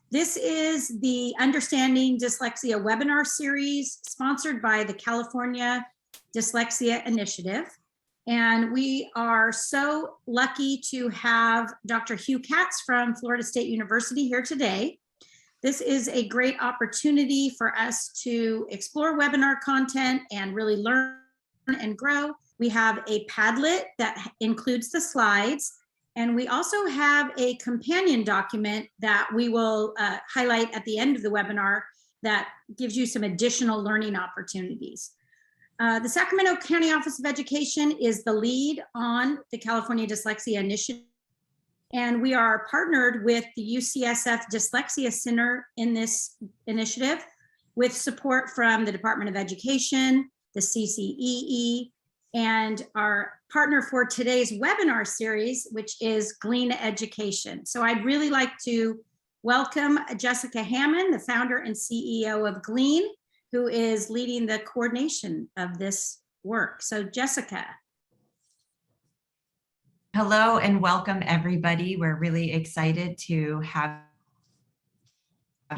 This is the Understanding Dyslexia webinar series sponsored by the California Dyslexia Initiative. And we are so lucky to have Dr. Hugh Catts from Florida State University here today. This is a great opportunity for us to explore webinar content and really learn and grow. We have a Padlet that includes the slides. And we also have a companion document that we will highlight at the end of the webinar that gives you some additional learning opportunities. The Sacramento County Office of Education is the lead on the California Dyslexia Initiative. And we are partnered with the UCSF Dyslexia Center in this initiative with support from the Department of Education, the CCEE, and our partner for today's webinar series, which is Glean Education. So I'd really like to welcome Jessica Hammond, the founder and CEO of Glean, who is leading the coordination of this work. So Jessica. Hello and welcome everybody. We're really excited to have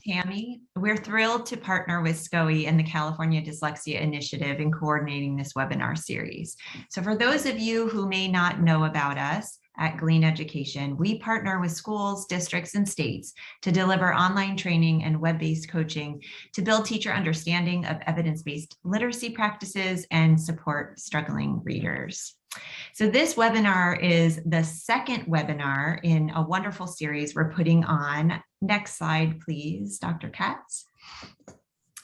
Tammy. We're thrilled to partner with SCOE and the California Dyslexia Initiative in coordinating this webinar series. So for those of you who may not know about us at Glean Education, we partner with schools, districts, and states to deliver online training and web-based coaching to build teacher understanding of evidence-based literacy practices and support struggling readers. So this webinar is the second webinar in a wonderful series we're putting on. Next slide, please, Dr. Catts.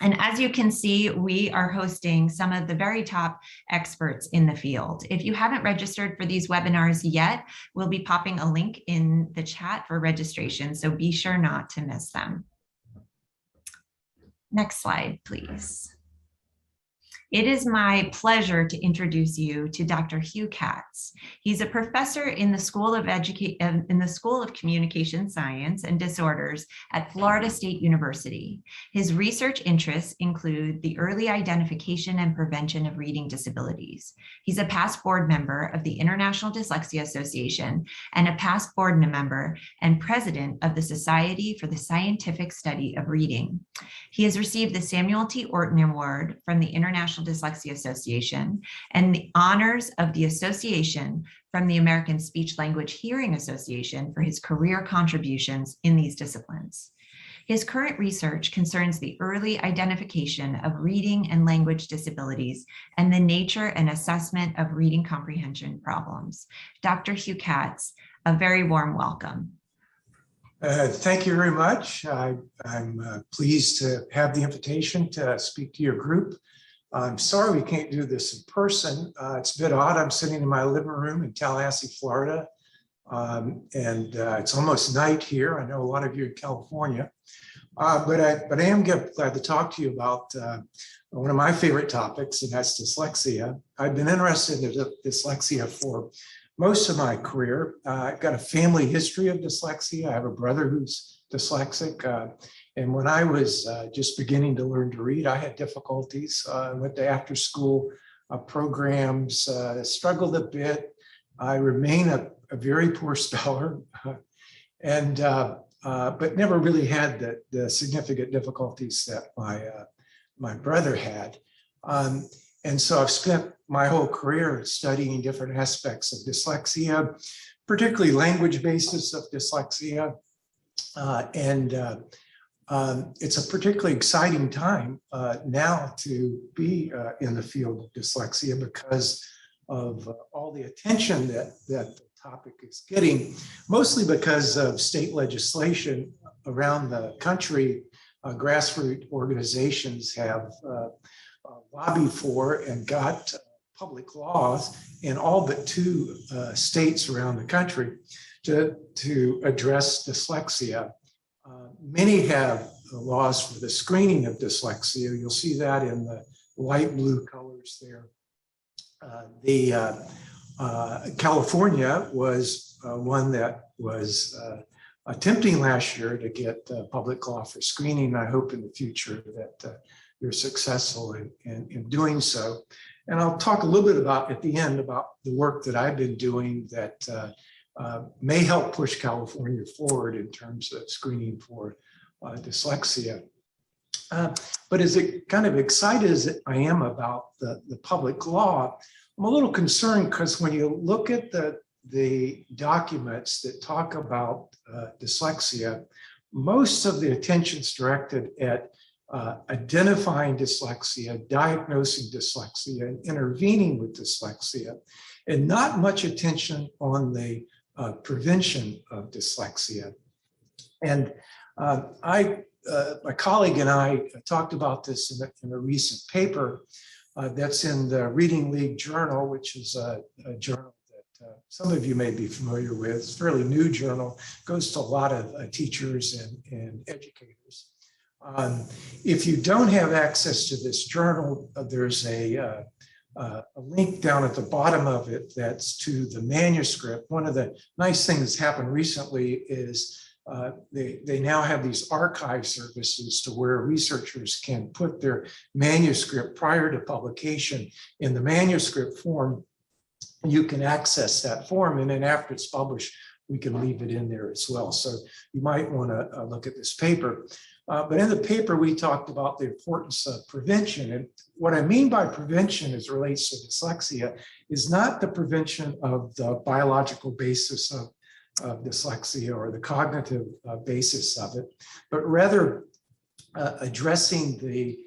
And as you can see, we are hosting some of the very top experts in the field. If you haven't registered for these webinars yet, we'll be popping a link in the chat for registration, so be sure not to miss them. Next slide, please. It is my pleasure to introduce you to Dr. Hugh Catts. He's a professor in the School of Communication Science and Disorders at Florida State University. His research interests include the early identification and prevention of reading disabilities. He's a past board member of the International Dyslexia Association and a past board member and president of the Society for the Scientific Study of Reading. He has received the Samuel T. Orton Award from the International Dyslexia Association and the honors of the association from the American Speech Language Hearing Association for his career contributions in these disciplines. His current research concerns the early identification of reading and language disabilities and the nature and assessment of reading comprehension problems. Dr. Hugh Catts, a very warm welcome. Thank you very much. I'm pleased to have the invitation to speak to your group. I'm sorry we can't do this in person. It's a bit odd. I'm sitting in my living room in Tallahassee, Florida, and it's almost night here. I know a lot of you in California, but I am glad to talk to you about one of my favorite topics, and that's dyslexia. I've been interested in dyslexia for most of my career. I've got a family history of dyslexia. I have a brother who's dyslexic. And when I was just beginning to learn to read, I had difficulties. Went to after school programs, struggled a bit. I remain a very poor speller, but never really had the significant difficulties that my brother had. And so I've spent my whole career studying different aspects of dyslexia, particularly language basis of dyslexia. It's a particularly exciting time now to be in the field of dyslexia because of all the attention that the topic is getting, mostly because of state legislation around the country. Grassroots organizations have lobbied for and got public laws in all but 2 states around the country to address dyslexia. Many have laws for the screening of dyslexia. You'll see that in the light blue colors there. California was one that was attempting last year to get public law for screening. I hope in the future that you're successful in doing so. And I'll talk a little bit about at the end about the work that I've been doing that may help push California forward in terms of screening for dyslexia. But as kind of excited as I am about the public law, I'm a little concerned because when you look at the documents that talk about dyslexia, most of the attention is directed at identifying dyslexia, diagnosing dyslexia, and intervening with dyslexia, and not much attention on the prevention of dyslexia. And my colleague and I talked about this in a recent paper that's in the Reading League Journal, which is a journal that some of you may be familiar with. It's a fairly new journal, goes to a lot of teachers and educators. If you don't have access to this journal, there's a link down at the bottom of it that's to the manuscript. One of the nice things that's happened recently is they now have these archive services to where researchers can put their manuscript prior to publication in the manuscript form. You can access that form, and then after it's published, we can leave it in there as well. So you might want to look at this paper. But in the paper, we talked about the importance of prevention. And what I mean by prevention as it relates to dyslexia is not the prevention of the biological basis of dyslexia or the cognitive basis of it, but rather addressing the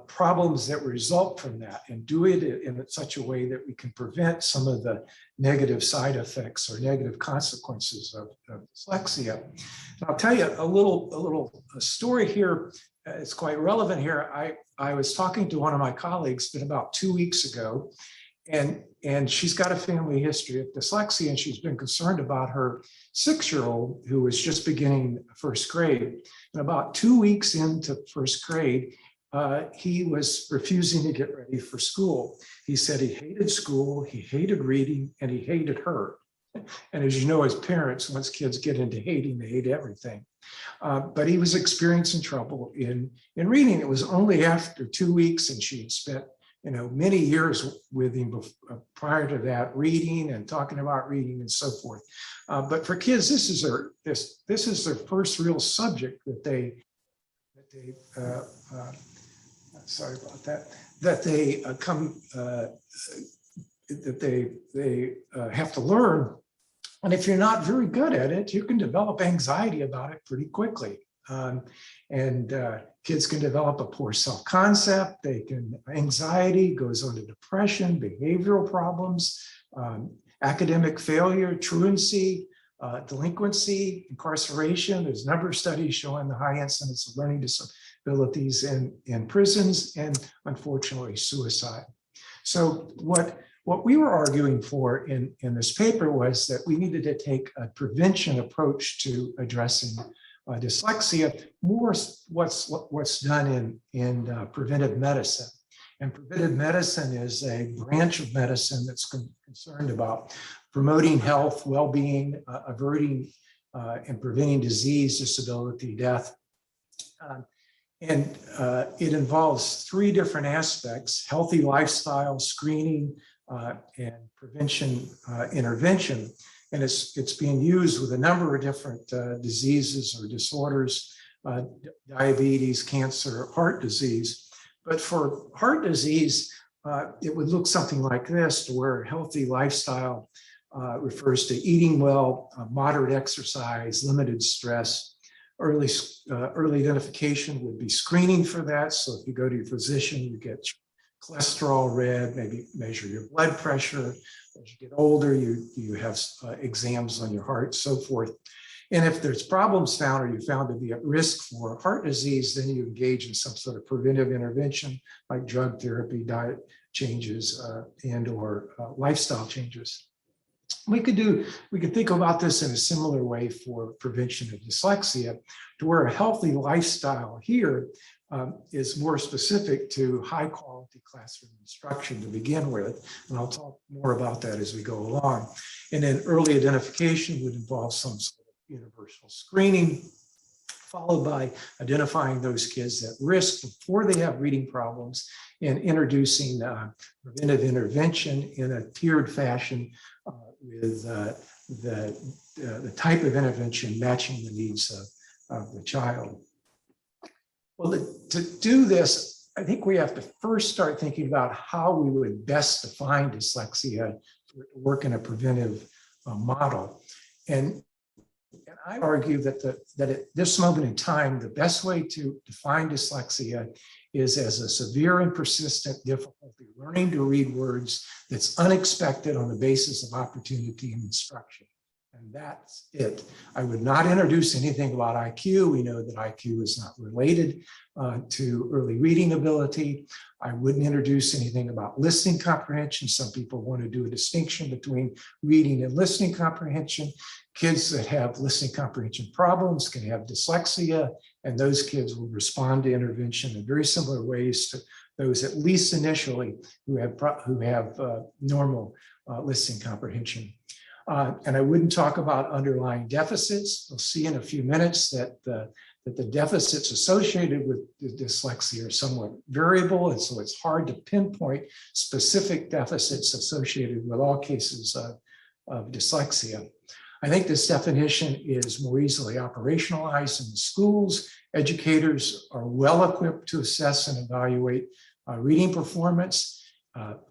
problems that result from that, and do it in such a way that we can prevent some of the negative side effects or negative consequences of dyslexia. And I'll tell you a story here. It's quite relevant here. I was talking to one of my colleagues, been about 2 weeks ago, and she's got a family history of dyslexia, and she's been concerned about her 6-year-old who was just beginning first grade. And about 2 weeks into first grade, he was refusing to get ready for school. He said he hated school, he hated reading, and he hated her. And as you know, as parents, once kids get into hating, they hate everything. But he was experiencing trouble in reading. It was only after 2 weeks, and she had spent many years with him prior to that, reading and talking about reading and so forth. But for kids, this is their first real subject that they sorry about that, that they have to learn. And if you're not very good at it, you can develop anxiety about it pretty quickly. Kids can develop a poor self-concept. Anxiety goes on to depression, behavioral problems, academic failure, truancy, delinquency, incarceration. There's a number of studies showing the high incidence of learning disabilities in prisons, and unfortunately suicide. So what we were arguing for in this paper was that we needed to take a prevention approach to addressing dyslexia, more what's done in preventive medicine. And preventive medicine is a branch of medicine that's concerned about promoting health, well-being, averting and preventing disease, disability, death. It involves 3 different aspects: healthy lifestyle, screening, and prevention intervention. And it's being used with a number of different diseases or disorders, diabetes, cancer, heart disease. But for heart disease, it would look something like this, to where healthy lifestyle refers to eating well, moderate exercise, limited stress. Early identification would be screening for that. So if you go to your physician, you get cholesterol read, maybe measure your blood pressure. As you get older, you have exams on your heart, so forth. And if there's problems found, or you found to be at risk for heart disease, then you engage in some sort of preventive intervention like drug therapy, diet changes, and or lifestyle changes. We could think about this in a similar way for prevention of dyslexia, to where a healthy lifestyle here is more specific to high quality classroom instruction to begin with. And I'll talk more about that as we go along. And then early identification would involve some sort of universal screening, followed by identifying those kids at risk before they have reading problems, and introducing preventive intervention in a tiered fashion with the the type of intervention matching the needs of the child. Well, to do this, I think we have to first start thinking about how we would best define dyslexia to work in a preventive model. And I argue that at this moment in time, the best way to define dyslexia is as a severe and persistent difficulty learning to read words that's unexpected on the basis of opportunity and instruction. And that's it. I would not introduce anything about IQ. We know that IQ is not related to early reading ability. I wouldn't introduce anything about listening comprehension. Some people want to do a distinction between reading and listening comprehension. Kids that have listening comprehension problems can have dyslexia, and those kids will respond to intervention in very similar ways to those, at least initially, who have normal listening comprehension. And I wouldn't talk about underlying deficits. We'll see in a few minutes that the deficits associated with dyslexia are somewhat variable, and so it's hard to pinpoint specific deficits associated with all cases of dyslexia. I think this definition is more easily operationalized in the schools. Educators are well equipped to assess and evaluate reading performance.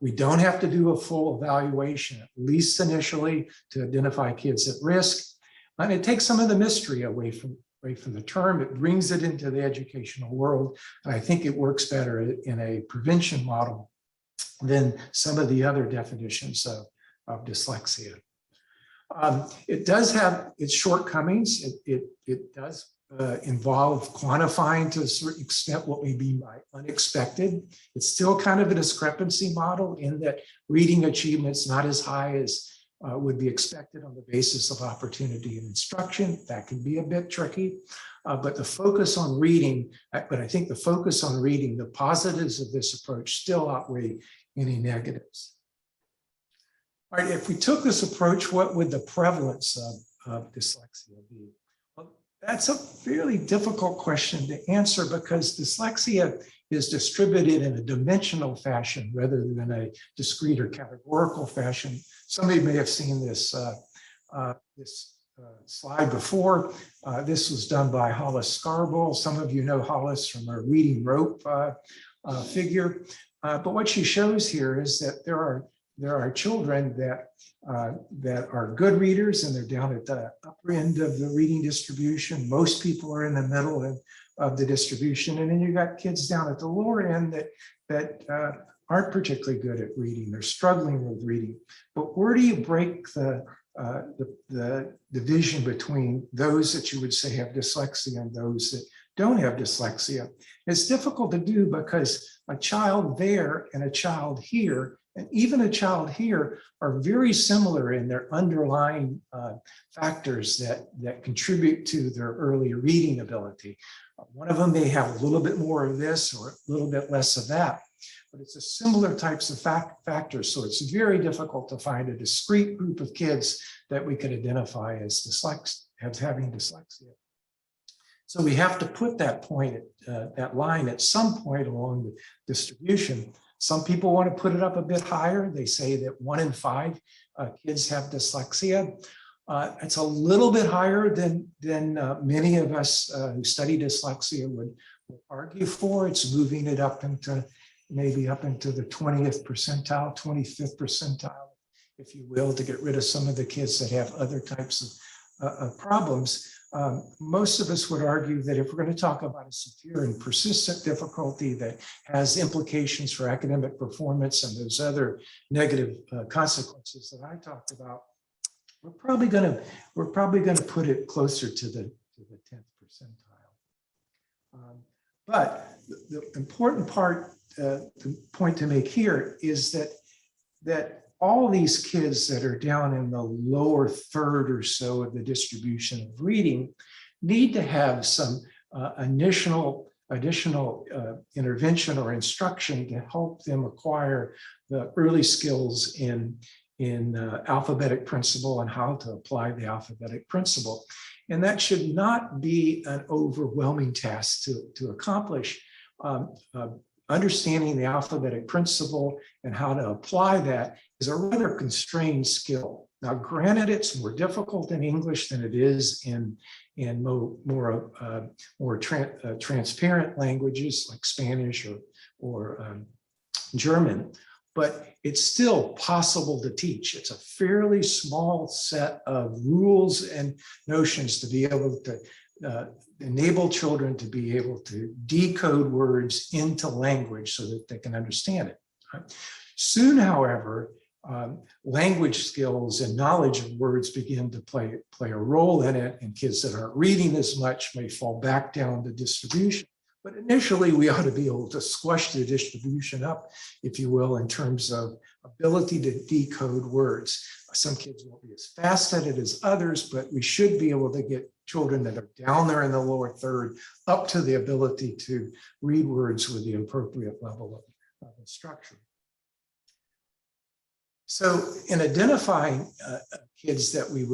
We don't have to do a full evaluation, at least initially, to identify kids at risk. And it takes some of the mystery away from the term. It brings it into the educational world. And I think it works better in a prevention model than some of the other definitions of dyslexia. It does have its shortcomings. It does involve quantifying to a certain extent what we mean by unexpected. It's still kind of a discrepancy model in that reading achievement's not as high as would be expected on the basis of opportunity and instruction. That can be a bit tricky, but the focus on reading, the positives of this approach still outweigh any negatives. All right, if we took this approach, what would the prevalence of dyslexia be? Well, that's a fairly difficult question to answer because dyslexia is distributed in a dimensional fashion rather than a discrete or categorical fashion. Some of you may have seen this, slide before. This was done by Hollis Scarborough. Some of you know Hollis from her reading rope figure. But what she shows here is that there are children that are good readers, and they're down at the upper end of the reading distribution. Most people are in the middle of the distribution, and then you got kids down at the lower end that aren't particularly good at reading. They're struggling with reading. But where do you break the division between those that you would say have dyslexia and those that don't have dyslexia? It's difficult to do because a child there and a child here, and even a child here, are very similar in their underlying factors that contribute to their early reading ability. One of them may have a little bit more of this or a little bit less of that, but it's a similar types of factors. So it's very difficult to find a discrete group of kids that we could identify as having dyslexia. So we have to put that line at some point along the distribution. Some people want to put it up a bit higher. They say that 1 in 5 kids have dyslexia. It's a little bit higher than many of us who study dyslexia would argue for. It's moving it up into maybe up into the 20th percentile, 25th percentile, if you will, to get rid of some of the kids that have other types of problems. Most of us would argue that if we're going to talk about a severe and persistent difficulty that has implications for academic performance and those other negative consequences that I talked about, we're probably going to put it closer to the 10th percentile. But the important part, the point to make here is that all these kids that are down in the lower third or so of the distribution of reading need to have some additional intervention or instruction to help them acquire the early skills in alphabetic principle and how to apply the alphabetic principle. And that should not be an overwhelming task to accomplish. Understanding the alphabetic principle and how to apply that is a rather constrained skill. Now, granted, it's more difficult in English than it is in more transparent languages like Spanish or German, but it's still possible to teach. It's a fairly small set of rules and notions to be able to enable children to be able to decode words into language so that they can understand it. Right? Soon, however, language skills and knowledge of words begin to play a role in it, and kids that aren't reading as much may fall back down to distribution. But initially, we ought to be able to squash the distribution up, if you will, in terms of ability to decode words. Some kids won't be as fast at it as others, but we should be able to get children that are down there in the lower third up to the ability to read words with the appropriate level of instruction. So in identifying kids that we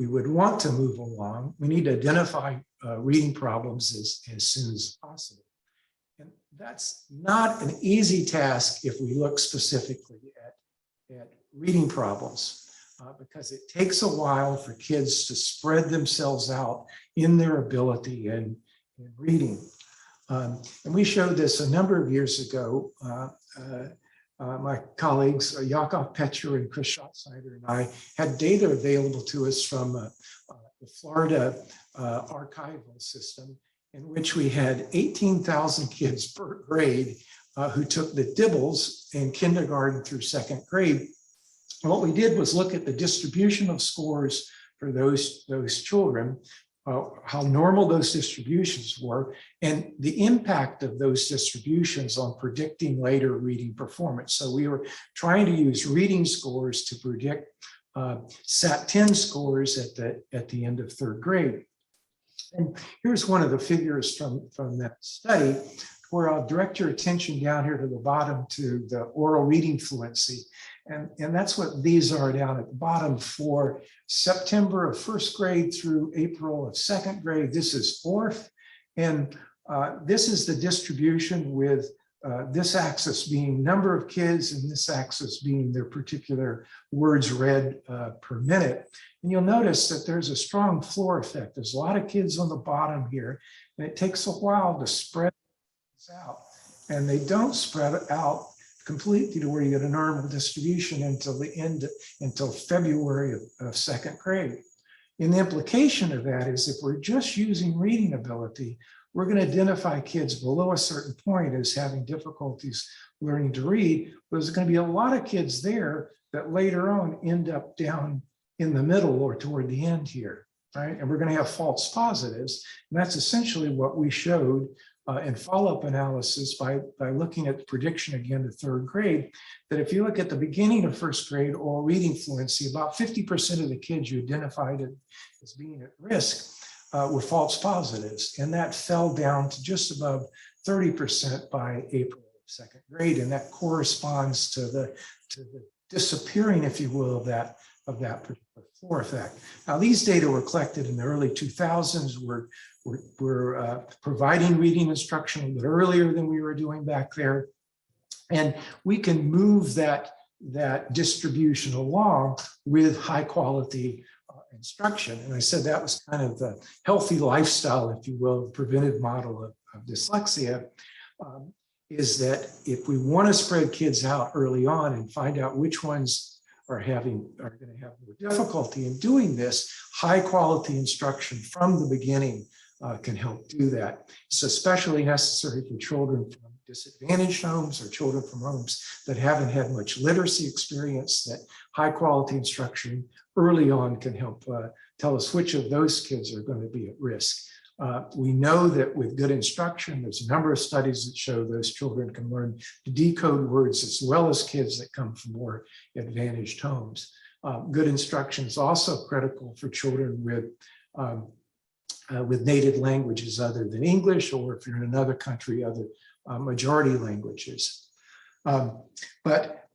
would want to move along, we need to identify reading problems as soon as possible. And that's not an easy task if we look specifically at reading problems, because it takes a while for kids to spread themselves out in their ability in reading. And we showed this a number of years ago. My colleagues, Yakov Petcher and Chris Schatzsnyder and I had data available to us from the Florida archival system, in which we had 18,000 kids per grade who took the DIBELS in kindergarten through second grade. And what we did was look at the distribution of scores for those children, how normal those distributions were, and the impact of those distributions on predicting later reading performance. So we were trying to use reading scores to predict SAT-10 scores at the end of third grade. And here's one of the figures from that study, where I'll direct your attention down here to the bottom to the oral reading fluency. And that's what these are down at the bottom for September of first grade through April of second grade. This is fourth. And this is the distribution with this axis being number of kids and this axis being their particular words read per minute. And you'll notice that there's a strong floor effect. There's a lot of kids on the bottom here, and it takes a while to spread this out. And they don't spread it out completely to where you get a normal distribution until February of second grade. And the implication of that is if we're just using reading ability, we're going to identify kids below a certain point as having difficulties learning to read. But there's going to be a lot of kids there that later on end up down in the middle or toward the end here, right? And we're going to have false positives. And that's essentially what we showed in follow-up analysis by looking at the prediction again to third grade, that if you look at the beginning of first grade oral reading fluency, about 50% of the kids you identified as being at risk were false positives. And that fell down to just above 30% by April of second grade. And that corresponds to the disappearing, if you will, of that particular floor effect. Now, these data were collected in the early 2000s. We're providing reading instruction a little earlier than we were doing back there. And we can move that distribution along with high quality instruction. And I said that was kind of the healthy lifestyle, if you will, preventive model of dyslexia, is that if we want to spread kids out early on and find out which ones are going to have more difficulty in doing this, high quality instruction from the beginning can help do that. It's especially necessary for children from disadvantaged homes or children from homes that haven't had much literacy experience, that high quality instruction early on can help tell us which of those kids are going to be at risk. We know that with good instruction, there's a number of studies that show those children can learn to decode words as well as kids that come from more advantaged homes. Good instruction is also critical for children with native languages other than English, or if you're in another country, other majority languages. But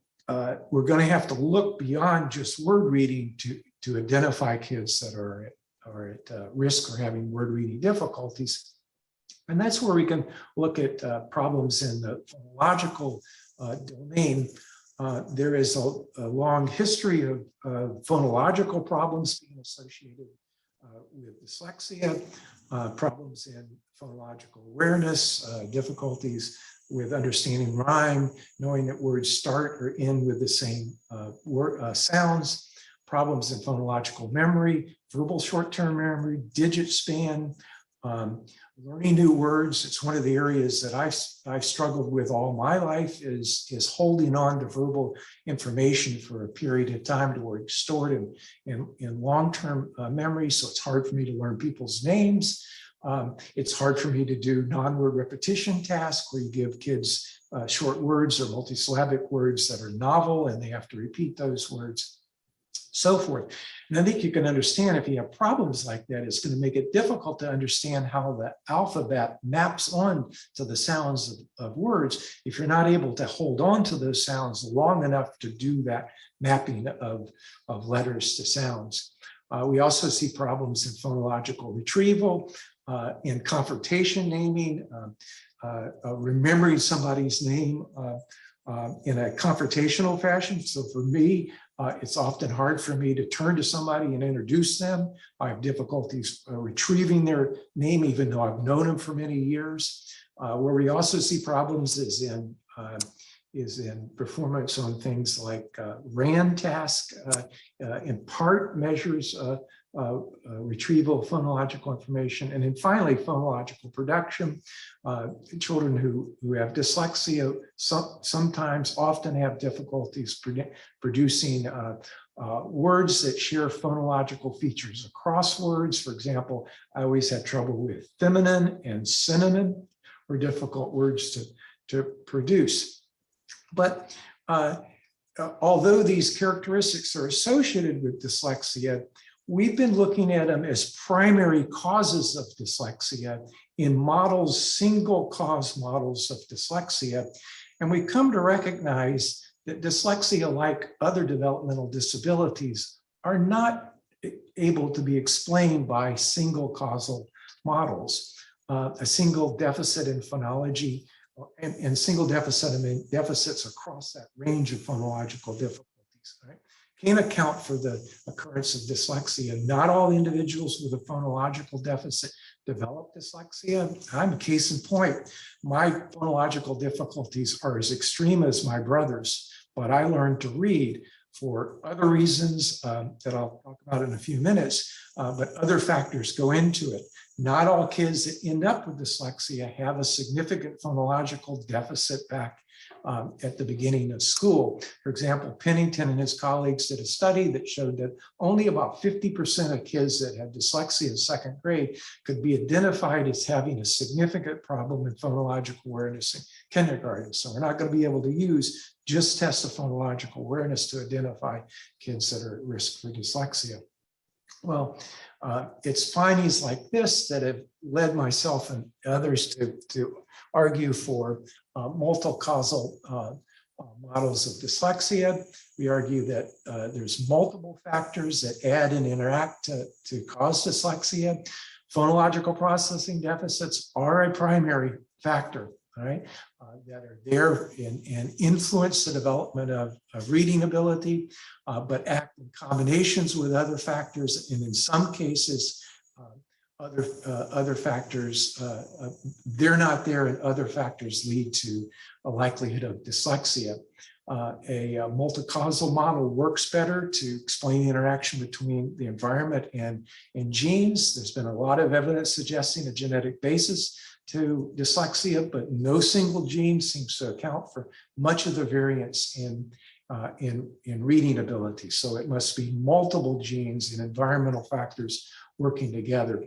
we're going to have to look beyond just word reading to identify kids that are at risk or having word reading difficulties. And that's where we can look at problems in the phonological domain. There is a long history of phonological problems being associated with dyslexia, problems in phonological awareness, difficulties with understanding rhyme, knowing that words start or end with the same sounds, problems in phonological memory, verbal short-term memory, digit span, learning new words. It's one of the areas that I've struggled with all my life is holding on to verbal information for a period of time to where it's stored in long-term memory. So it's hard for me to learn people's names. It's hard for me to do non-word repetition tasks where you give kids short words or multisyllabic words that are novel and they have to repeat those words, so forth. And I think you can understand if you have problems like that, it's going to make it difficult to understand how the alphabet maps on to the sounds of words if you're not able to hold on to those sounds long enough to do that mapping of letters to sounds. We also see problems in phonological retrieval, in confrontation naming, remembering somebody's name in a confrontational fashion. So for me, it's often hard for me to turn to somebody and introduce them. I have difficulties retrieving their name, even though I've known them for many years. Where we also see problems is in performance on things like RAND task, in part measures retrieval of phonological information, and then finally phonological production. Children who have dyslexia sometimes often have difficulties producing words that share phonological features across words. For example, I always had trouble with feminine and cinnamon were difficult words to produce. But although these characteristics are associated with dyslexia, we've been looking at them as primary causes of dyslexia in models, single cause models of dyslexia. And we come to recognize that dyslexia, like other developmental disabilities, are not able to be explained by single causal models. A single deficit in phonology and single deficit, I mean deficits across that range of phonological difficulties, right? Can't account for the occurrence of dyslexia. Not all individuals with a phonological deficit develop dyslexia. I'm a case in point. My phonological difficulties are as extreme as my brother's, but I learned to read for other reasons that I'll talk about in a few minutes, but other factors go into it. Not all kids that end up with dyslexia have a significant phonological deficit back at the beginning of school. For example, Pennington and his colleagues did a study that showed that only about 50% of kids that had dyslexia in second grade could be identified as having a significant problem in phonological awareness in kindergarten. So we're not going to be able to use just tests of phonological awareness to identify kids that are at risk for dyslexia. Well, it's findings like this that have led myself and others to argue for multi-causal models of dyslexia. We argue that there's multiple factors that add and interact to cause dyslexia. Phonological processing deficits are a primary factor, right, that are there and influence the development of reading ability, but act in combinations with other factors, and in some cases, other factors, they're not there, and other factors lead to a likelihood of dyslexia. A multi-causal model works better to explain the interaction between the environment and genes. There's been a lot of evidence suggesting a genetic basis to dyslexia, but no single gene seems to account for much of the variance in reading ability. So it must be multiple genes and environmental factors working together.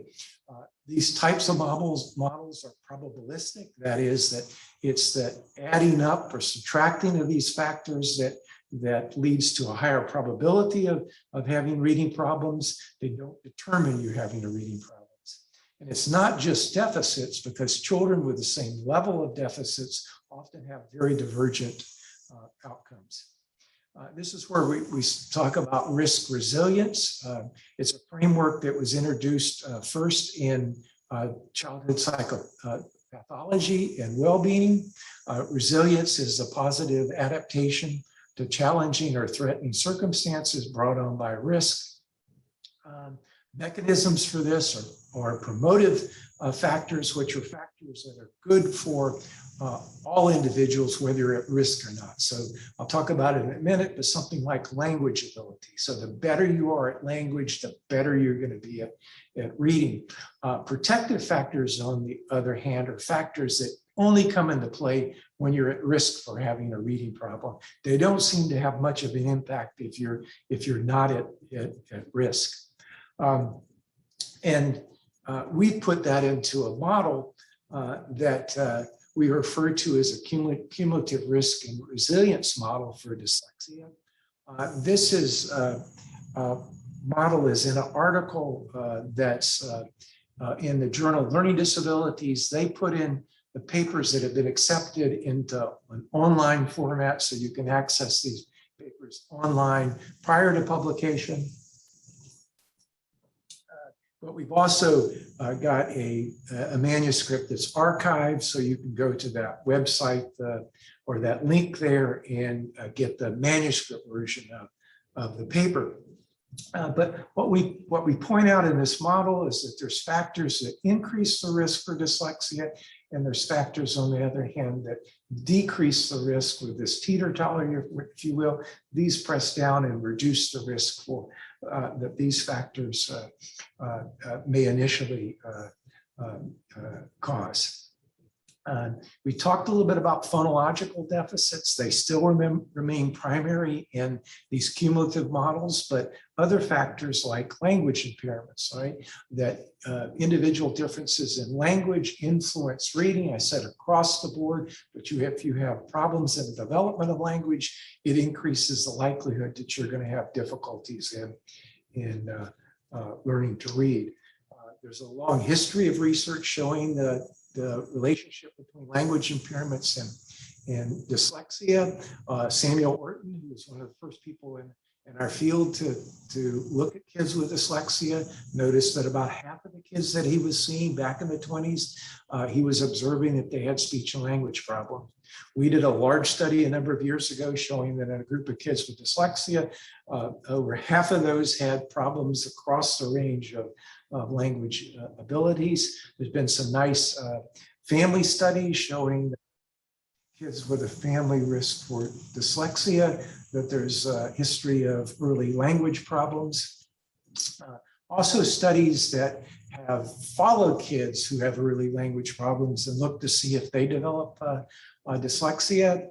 These types of models are probabilistic. That is, that it's that adding up or subtracting of these factors that leads to a higher probability of having reading problems. They don't determine you having a reading problem. And it's not just deficits, because children with the same level of deficits often have very divergent outcomes. This is where we talk about risk resilience. It's a framework that was introduced first in childhood psychopathology and well-being. Resilience is a positive adaptation to challenging or threatening circumstances brought on by risk. Mechanisms for this are promotive factors, which are factors that are good for all individuals, whether you're at risk or not. So I'll talk about it in a minute, but something like language ability. So the better you are at language, the better you're going to be at reading. Protective factors, on the other hand, are factors that only come into play when you're at risk for having a reading problem. They don't seem to have much of an impact if you're not at risk. We put that into a model that we refer to as a cumulative risk and resilience model for dyslexia. This is model is in an article that's in the journal Learning Disabilities. They put in the papers that have been accepted into an online format, so you can access these papers online prior to publication. But we've also got a manuscript that's archived, so you can go to that website or that link there and get the manuscript version of the paper. But what we point out in this model is that there's factors that increase the risk for dyslexia, and there's factors, on the other hand, that decrease the risk with this teeter-totter, if you will. These press down and reduce the risk for that these factors may initially cause. We talked a little bit about phonological deficits. They still remain primary in these cumulative models, but other factors like language impairments, right? That individual differences in language influence reading. I said across the board, but if you have problems in the development of language, it increases the likelihood that you're going to have difficulties in learning to read. There's a long history of research showing the relationship between language impairments and dyslexia. Samuel Orton, who was one of the first people in our field to look at kids with dyslexia, noticed that about half of the kids that he was seeing back in the 20s, he was observing that they had speech and language problems. We did a large study a number of years ago showing that in a group of kids with dyslexia, over half of those had problems across the range of language abilities. There's been some nice family studies showing that kids with a family risk for dyslexia, that there's a history of early language problems. Also studies that have followed kids who have early language problems and looked to see if they develop dyslexia.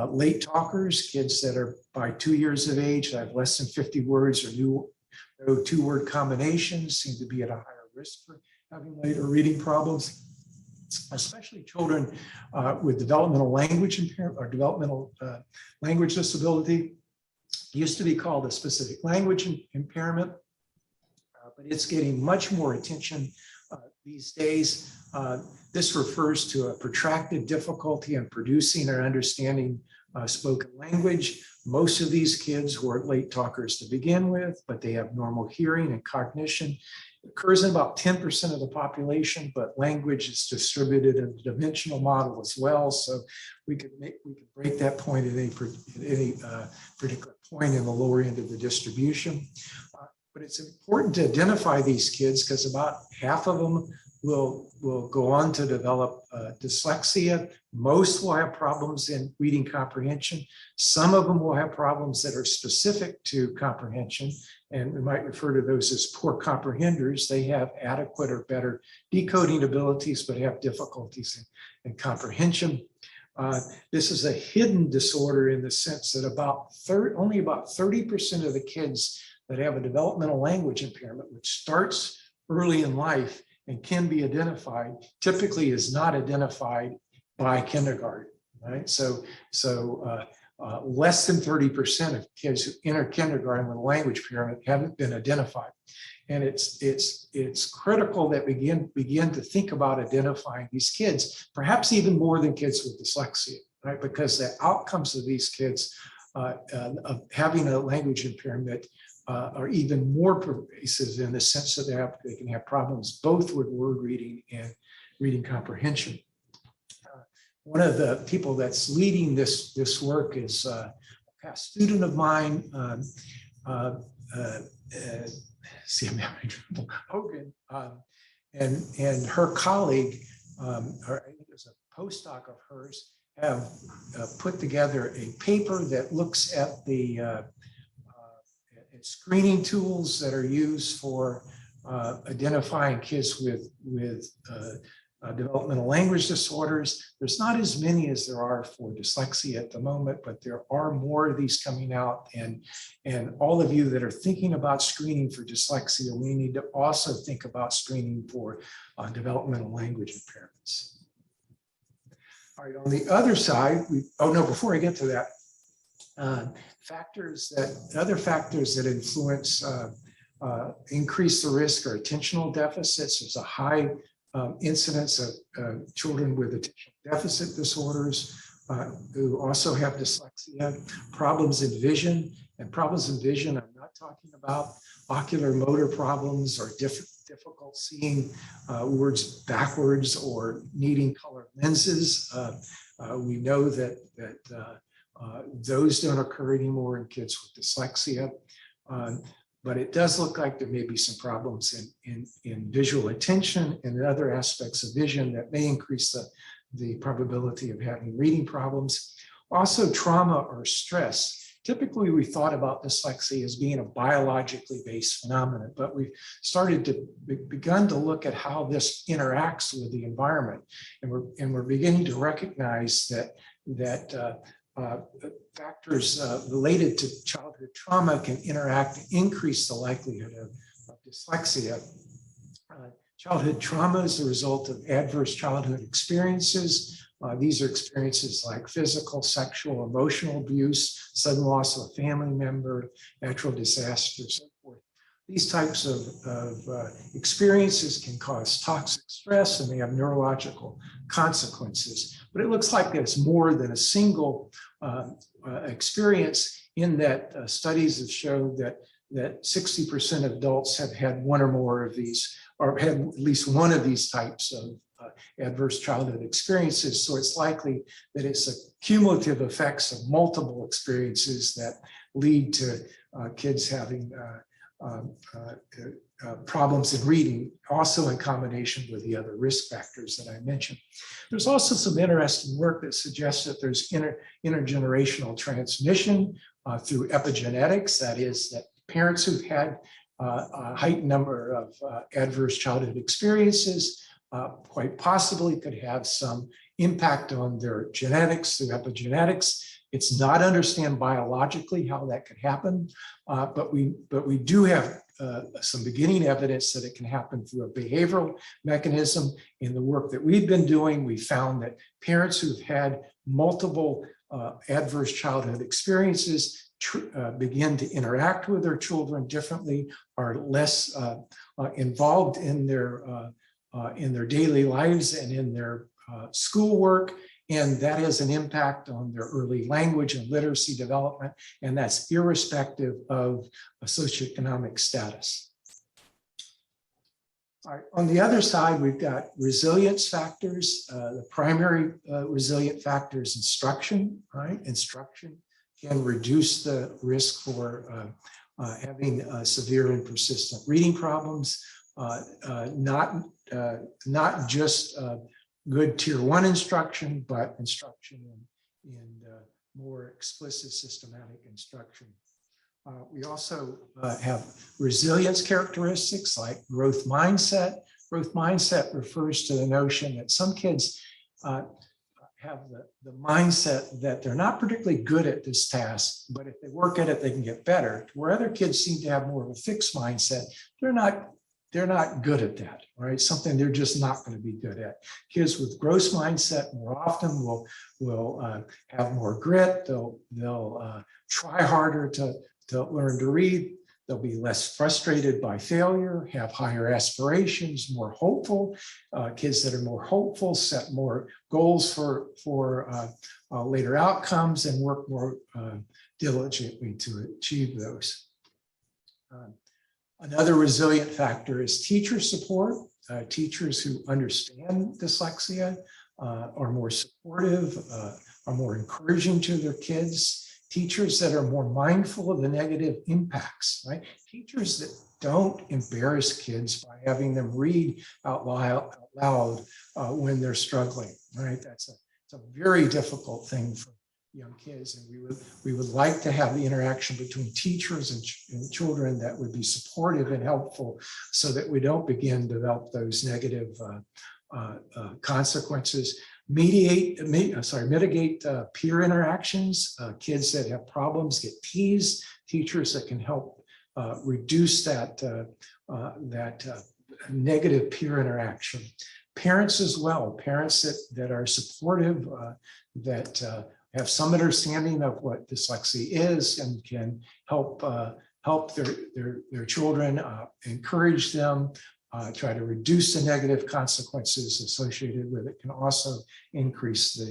Late talkers, kids that are by 2 years of age, have less than 50 words or no two-word combinations, seem to be at a higher risk for having later reading problems. Especially children with developmental language impairment or developmental language disability. It used to be called a specific language impairment, but it's getting much more attention these days. This refers to a protracted difficulty in producing or understanding spoken language. Most of these kids were late talkers to begin with, but they have normal hearing and cognition. It occurs in about 10% of the population, but language is distributed in a dimensional model as well. So we could break that point at any particular point in the lower end of the distribution. But it's important to identify these kids because about half of them will go on to develop dyslexia. Most will have problems in reading comprehension. Some of them will have problems that are specific to comprehension, and we might refer to those as poor comprehenders. They have adequate or better decoding abilities, but have difficulties in comprehension. This is a hidden disorder in the sense that only about 30% of the kids that have a developmental language impairment, which starts early in life and can be identified, typically is not identified by kindergarten, right? So less than 30% of kids who enter kindergarten with a language impairment haven't been identified. And it's critical that we begin to think about identifying these kids, perhaps even more than kids with dyslexia, right? Because the outcomes of these kids of having a language impairment are even more pervasive in the sense that they can have problems both with word reading and reading comprehension. One of the people that's leading this work is a past student of mine, see, I'm having trouble, Hogan, and her colleague, or I think it was a postdoc of hers, have put together a paper that looks at the screening tools that are used for identifying kids with developmental language disorders. There's not as many as there are for dyslexia at the moment, but there are more of these coming out. And all of you that are thinking about screening for dyslexia, we need to also think about screening for developmental language impairments. All right, on the other side, before I get to that, other factors that influence increase the risk are attentional deficits. There's a high incidence of children with attentional deficit disorders who also have dyslexia, problems in vision. And problems in vision, I'm not talking about ocular motor problems or difficult seeing words backwards or needing colored lenses. We know that those don't occur anymore in kids with dyslexia. But it does look like there may be some problems in visual attention and in other aspects of vision that may increase the probability of having reading problems. Also, trauma or stress. Typically, we thought about dyslexia as being a biologically based phenomenon, but we've begun to look at how this interacts with the environment. And we're beginning to recognize that factors related to childhood trauma can interact and increase the likelihood of dyslexia. Childhood trauma is the result of adverse childhood experiences. These are experiences like physical, sexual, emotional abuse, sudden loss of a family member, natural disasters, so forth. These types of experiences can cause toxic stress and they have neurological consequences. But it looks like there's more than a single experience, in that studies have shown that 60% of adults have had one or more of these, or had at least one of these types of adverse childhood experiences. So it's likely that it's a cumulative effects of multiple experiences that lead to kids having problems in reading, also in combination with the other risk factors that I mentioned. There's also some interesting work that suggests that there's intergenerational transmission through epigenetics. That is, that parents who've had a heightened number of adverse childhood experiences quite possibly could have some impact on their genetics through epigenetics. It's not understand biologically how that could happen, but we do have some beginning evidence that it can happen through a behavioral mechanism. In the work that we've been doing, we found that parents who've had multiple adverse childhood experiences begin to interact with their children differently, are less involved in their daily lives and in their schoolwork. And that has an impact on their early language and literacy development, and that's irrespective of a socioeconomic status. All right, on the other side, we've got resilience factors. The primary resilient factor is instruction, right? Instruction can reduce the risk for having severe and persistent reading problems, not just good tier 1 instruction, but instruction in more explicit systematic instruction. We also have resilience characteristics like growth mindset. Growth mindset refers to the notion that some kids have the mindset that they're not particularly good at this task, but if they work at it, they can get better. Where other kids seem to have more of a fixed mindset, they're not good at that, right? Something they're just not going to be good at. Kids with growth mindset more often will have more grit. They'll try harder to learn to read. They'll be less frustrated by failure, have higher aspirations, more hopeful. Kids that are more hopeful set more goals for later outcomes and work more diligently to achieve those. Another resilient factor is teacher support. Teachers who understand dyslexia are more supportive, are more encouraging to their kids. teachers that are more mindful of the negative impacts, right? Teachers that don't embarrass kids by having them read out loud when they're struggling, right? It's a very difficult thing for young kids, and we would like to have the interaction between teachers and children that would be supportive and helpful, so that we don't begin to develop those negative consequences. Mitigate peer interactions. Kids that have problems get teased. Teachers that can help reduce that negative peer interaction. Parents as well. Parents that are supportive, that have some understanding of what dyslexia is and can help their children, encourage them, try to reduce the negative consequences associated with it, can also increase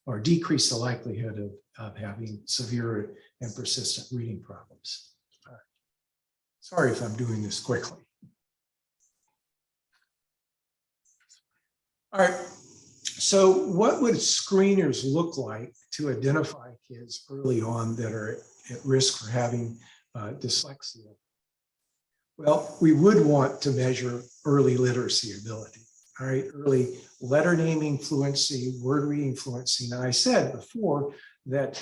or decrease the likelihood of having severe and persistent reading problems. All right. Sorry if I'm doing this quickly. All right. So what would screeners look like to identify kids early on that are at risk for having dyslexia? Well, we would want to measure early literacy ability, all right? Early letter naming fluency, word reading fluency. Now, I said before that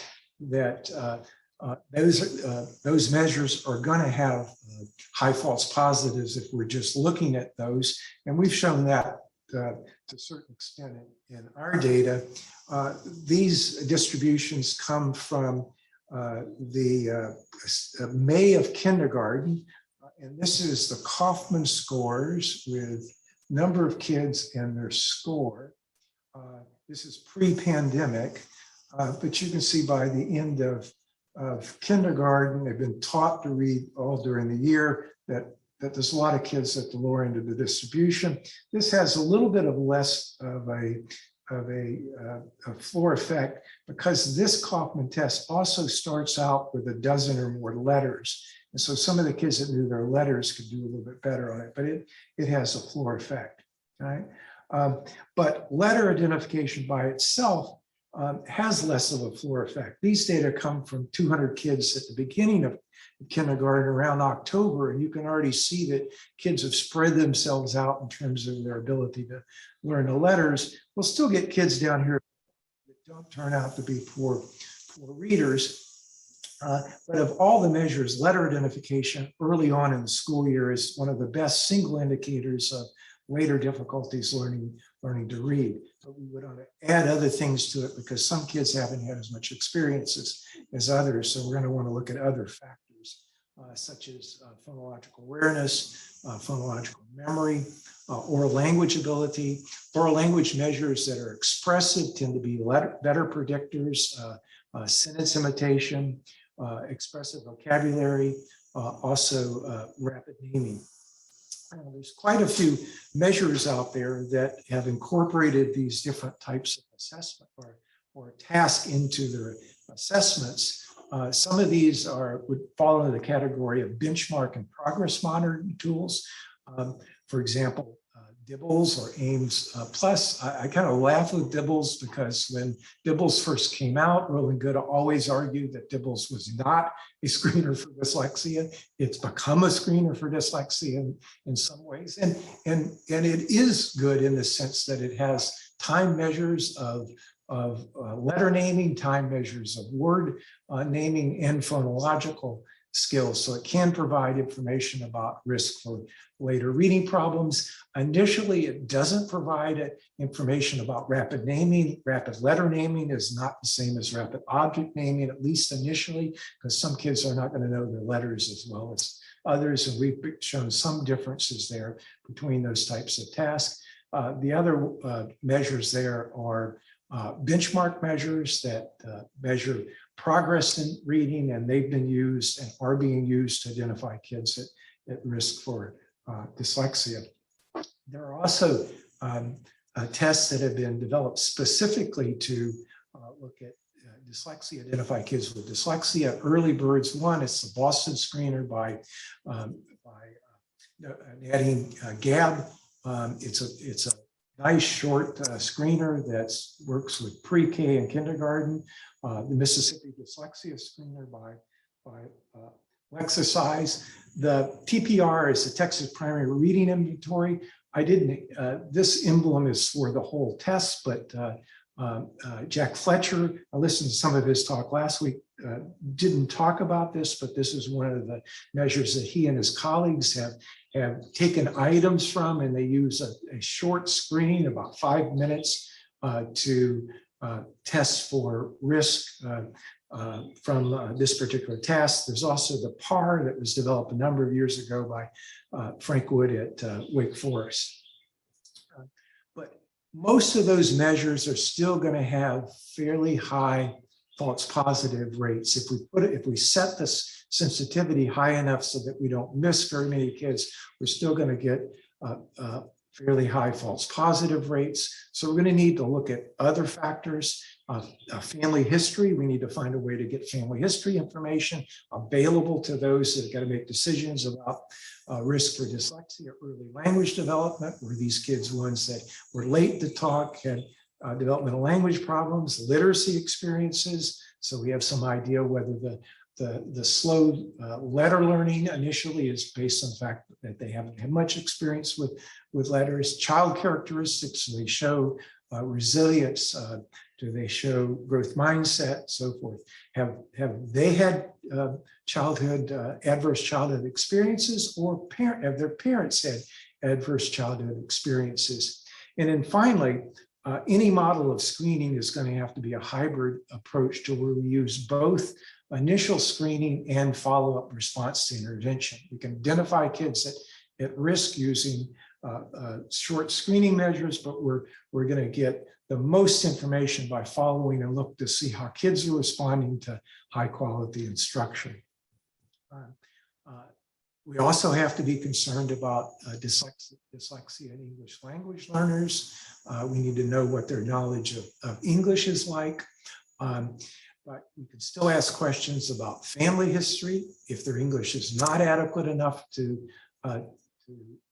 those measures are going to have high false positives if we're just looking at those, and we've shown that to a certain extent in our data. These distributions come from the May of kindergarten, and this is the Kaufman scores with number of kids and their score. This is pre-pandemic, but you can see by the end of kindergarten, they've been taught to read all during the year, that there's a lot of kids at the lower end of the distribution. This has a little bit of less of a floor effect, because this Kaufman test also starts out with a dozen or more letters. And so some of the kids that knew their letters could do a little bit better on it, but it has a floor effect, right? But letter identification by itself has less of a floor effect. These data come from 200 kids at the beginning of kindergarten around October, and you can already see that kids have spread themselves out in terms of their ability to learn the letters. We'll still get kids down here that don't turn out to be poor readers. But of all the measures, letter identification early on in the school year is one of the best single indicators of later difficulties learning to read. But we would want to add other things to it, because some kids haven't had as much experience as others. So we're going to want to look at other factors, such as phonological awareness, phonological memory, oral language ability. Oral language measures that are expressive tend to be better predictors, sentence imitation, expressive vocabulary, also rapid naming. There's quite a few measures out there that have incorporated these different types of assessment or task into their assessments. Some of these would fall into the category of benchmark and progress monitoring tools. For example, Dibbles or Ames Plus. I kind of laugh with Dibbles, because when Dibbles first came out, Roland Good always argued that Dibbles was not a screener for dyslexia. It's become a screener for dyslexia in some ways. And it is good in the sense that it has time measures of letter naming, time measures of word naming, and phonological skills. So it can provide information about risk for later reading problems. Initially, it doesn't provide information about rapid naming. Rapid letter naming is not the same as rapid object naming, at least initially, because some kids are not going to know their letters as well as others. And we've shown some differences there between those types of tasks. The other measures there are benchmark measures that measure progress in reading, and they've been used and are being used to identify kids at risk for dyslexia. There are also tests that have been developed specifically to look at dyslexia, identify kids with dyslexia. Early Birds 1, it's the Boston screener by Nadine Gabb. It's a nice short screener that works with pre-K and kindergarten. The Mississippi Dyslexia screener by Lexercise. The TPR is the Texas Primary Reading Inventory. I didn't, this emblem is for the whole test, but Jack Fletcher, I listened to some of his talk last week, didn't talk about this, but this is one of the measures that he and his colleagues have taken items from, and they use a short screen, about 5 minutes, to test for risk from this particular task. There's also the PAR that was developed a number of years ago by Frank Wood at Wake Forest. But most of those measures are still going to have fairly high false positive rates. If we set this sensitivity high enough so that we don't miss very many kids, we're still going to get fairly high false positive rates. So we're going to need to look at other factors. Family history, we need to find a way to get family history information available to those that have got to make decisions about risk for dyslexia, early language development. Were these kids ones that were late to talk, had developmental language problems, literacy experiences? So we have some idea whether the slow letter learning initially is based on the fact that they haven't had much experience with letters. Child characteristics, do they show resilience? Do they show growth mindset, so forth? Have they had adverse childhood experiences, or have their parents had adverse childhood experiences? And then finally, any model of screening is going to have to be a hybrid approach to where we use both initial screening and follow-up response to intervention. We can identify kids at risk using short screening measures, but we're going to get the most information by following and look to see how kids are responding to high quality instruction. We also have to be concerned about dyslexia in English language learners. We need to know what their knowledge of English is like. But we can still ask questions about family history. If their English is not adequate enough to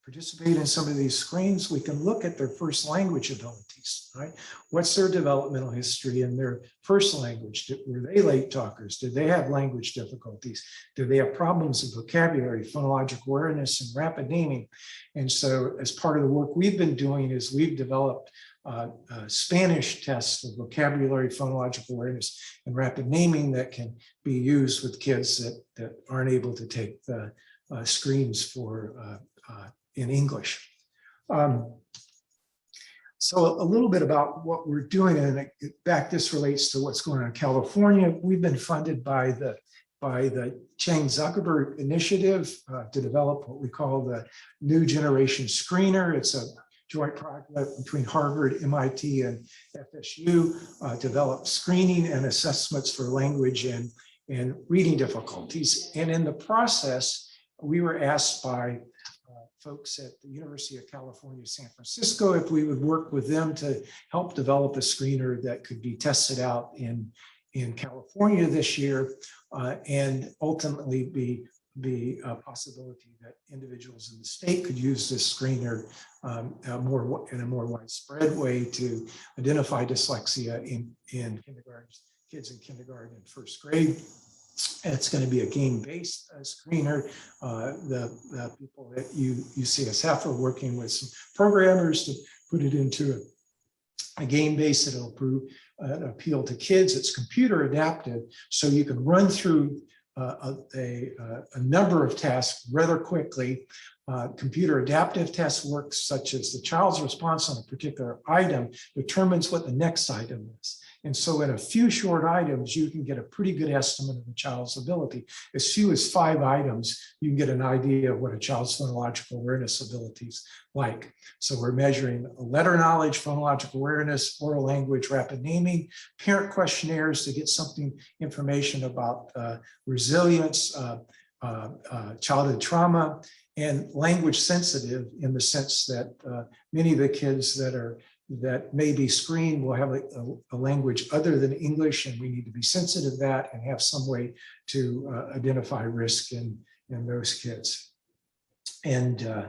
participate in some of these screens, we can look at their first language abilities, right? What's their developmental history in their first language? Were they late talkers? Did they have language difficulties? Do they have problems with vocabulary, phonological awareness, and rapid naming? And so as part of the work we've been doing is we've developed Spanish tests of vocabulary, phonological awareness, and rapid naming that can be used with kids that aren't able to take the screens for in English. So a little bit about what we're doing, and this relates to what's going on in California. We've been funded by the Chang Zuckerberg Initiative to develop what we call the New Generation Screener. It's a joint project between Harvard, MIT, and FSU, develop screening and assessments for language and reading difficulties. And in the process, we were asked by folks at the University of California, San Francisco, if we would work with them to help develop a screener that could be tested out in California this year, and ultimately be a possibility that individuals in the state could use this screener in a more widespread way to identify dyslexia in kindergarten, kids in kindergarten and first grade. It's going to be a game-based screener. The people at UCSF are working with some programmers to put it into a game base that'll appeal to kids. It's computer adaptive, so you can run through a number of tasks rather quickly. Computer adaptive tests work such as the child's response on a particular item determines what the next item is. And so in a few short items, you can get a pretty good estimate of the child's ability. As few as 5 items, you can get an idea of what a child's phonological awareness abilities like. So we're measuring letter knowledge, phonological awareness, oral language, rapid naming, parent questionnaires to get information about resilience, childhood trauma, and language sensitive, in the sense that many of the kids that may be screened will have a language other than English, and we need to be sensitive to that and have some way to identify risk in those kids. And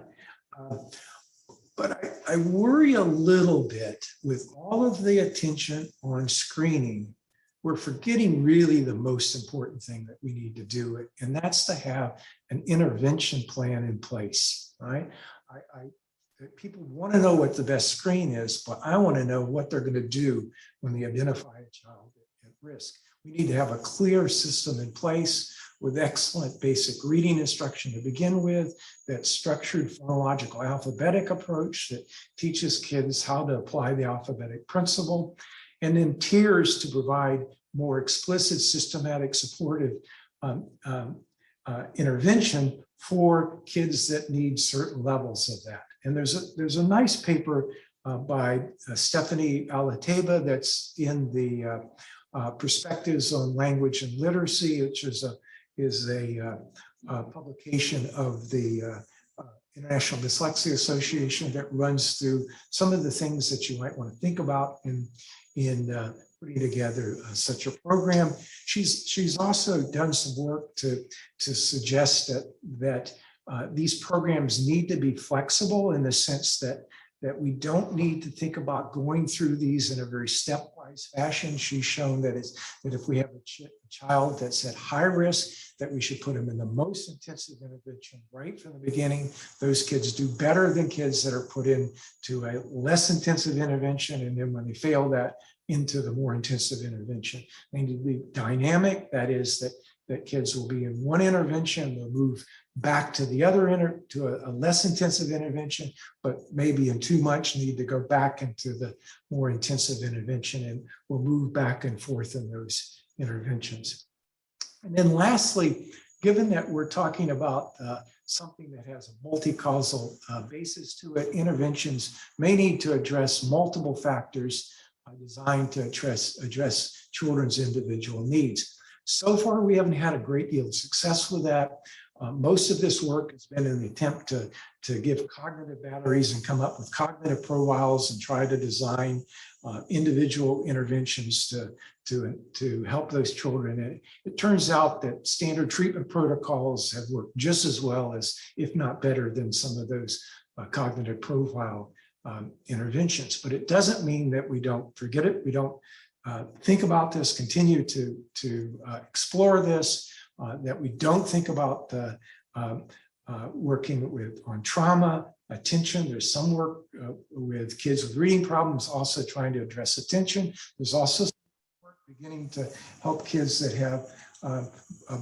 But I worry a little bit with all of the attention on screening, we're forgetting really the most important thing that we need to do, and that's to have an intervention plan in place, right? People want to know what the best screen is, but I want to know what they're going to do when they identify a child at risk. We need to have a clear system in place with excellent basic reading instruction to begin with, that structured phonological alphabetic approach that teaches kids how to apply the alphabetic principle, and then tiers to provide more explicit, systematic, supportive intervention for kids that need certain levels of that. And there's a nice paper by Stephanie Alateba that's in the Perspectives on Language and Literacy, which is a publication of the International Dyslexia Association that runs through some of the things that you might want to think about in putting together such a program. She's also done some work to suggest that these programs need to be flexible in the sense that we don't need to think about going through these in a very stepwise fashion. She's shown that if we have a child that's at high risk, that we should put them in the most intensive intervention right from the beginning. Those kids do better than kids that are put into a less intensive intervention, and then when they fail that, into the more intensive intervention. They need to be dynamic. That is that kids will be in one intervention, they'll move back to the other to a less intensive intervention, but maybe in too much need to go back into the more intensive intervention, and we'll move back and forth in those interventions. And then lastly, given that we're talking about something that has a multi-causal basis to it, interventions may need to address multiple factors designed to address children's individual needs. So far, we haven't had a great deal of success with that. Most of this work has been an attempt to give cognitive batteries and come up with cognitive profiles and try to design individual interventions to help those children. And it turns out that standard treatment protocols have worked just as well as, if not better than, some of those cognitive profile interventions. But it doesn't mean that we don't forget it. We don't think about this, continue to explore this, that we don't think about working on trauma, attention. There's some work with kids with reading problems also trying to address attention. There's also some work beginning to help kids that have